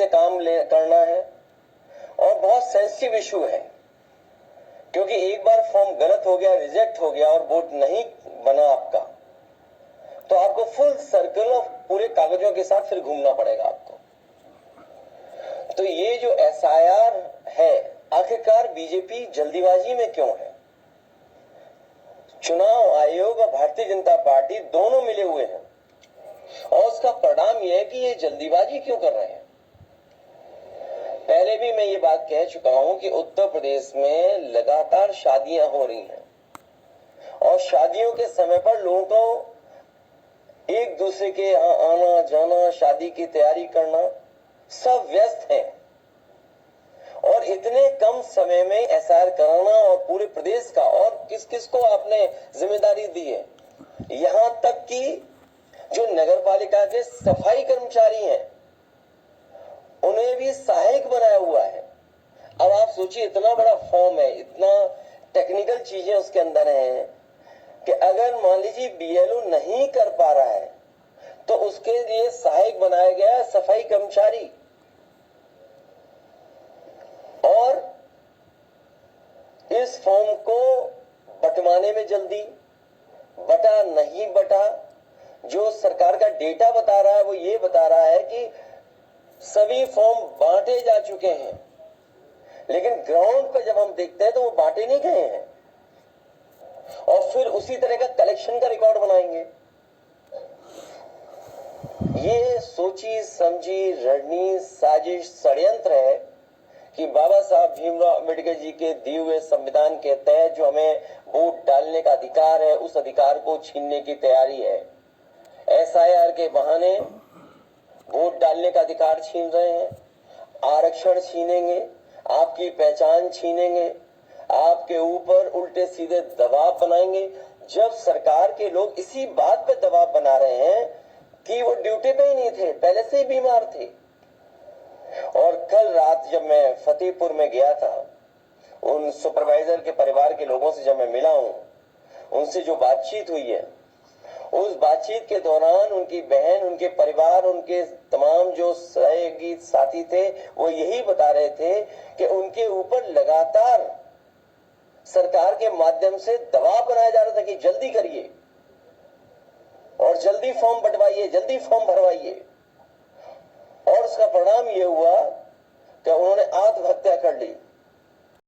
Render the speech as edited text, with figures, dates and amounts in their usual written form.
से काम करना है और बहुत सेंसिटिव इशू है, क्योंकि एक बार फॉर्म गलत हो गया, रिजेक्ट हो गया और वोट नहीं बना आपका, तो आपको फुल सर्कल ऑफ पूरे कागजों के साथ फिर घूमना पड़ेगा आपको। तो ये जो एसआईआर है, आखिरकार बीजेपी जल्दीबाजी में क्यों है? चुनाव आयोग और भारतीय जनता पार्टी दोनों मिले हुए हैं और उसका परिणाम यह है कि ये जल्दीबाजी क्यों कर रहे हैं। पहले भी मैं ये बात कह चुका हूं कि उत्तर प्रदेश में लगातार शादियां हो रही हैं और शादियों के समय पर लोगों को एक दूसरे के यहाँ आना जाना, शादी की तैयारी करना, सब व्यस्त हैं और इतने कम समय में एसआईआर कराना और पूरे प्रदेश का, और किस किस को आपने जिम्मेदारी दी है, यहां तक कि जो नगर पालिका के सफाई कर्मचारी हैं उन्हें भी सहायक बनाया हुआ है। अब आप सोचिए, इतना बड़ा फॉर्म है, इतना टेक्निकल चीजें उसके अंदर हैं कि अगर मान लीजिए बीएलओ नहीं कर पा रहा है तो उसके लिए सहायक बनाया गया है सफाई कर्मचारी। और इस फॉर्म को बंटवाने में जल्दी, बटा नहीं बटा, जो सरकार का डेटा बता रहा है वो ये बता रहा है कि सभी फॉर्म बांटे जा चुके हैं, लेकिन ग्राउंड पर जब हम देखते हैं तो वो बांटे नहीं गए हैं और फिर उसी तरह का कलेक्शन का रिकॉर्ड बनाएंगे। ये सोची समझी रणनीति, साजिश, षड्यंत्र है कि बाबा साहब भीमराव अम्बेडकर जी के दिए हुए संविधान के तहत जो हमें वोट डालने का अधिकार है, उस अधिकार को छीनने की तैयारी है। एसआईआर के बहाने वोट डालने का अधिकार छीन रहे हैं, आरक्षण छीनेंगे, आपकी पहचान छीनेंगे, आपके ऊपर उल्टे सीधे दबाव बनाएंगे। जब सरकार के लोग इसी बात पे दबाव बना रहे हैं कि वो ड्यूटी पे ही नहीं थे, पहले से ही बीमार थे। और कल रात जब मैं फतेहपुर में गया था, उन सुपरवाइजर के परिवार के लोगों से जब मैं मिला हूं, उनसे जो बातचीत हुई है, उस बातचीत के दौरान उनकी बहन, उनके परिवार, उनके तमाम जो सहयोगी साथी थे, वो यही बता रहे थे कि उनके ऊपर लगातार सरकार के माध्यम से दबाव बनाया जा रहा था कि जल्दी करिए और जल्दी फॉर्म बंटवाइए, जल्दी फॉर्म भरवाइए। और उसका परिणाम यह हुआ कि उन्होंने आत्महत्या कर ली।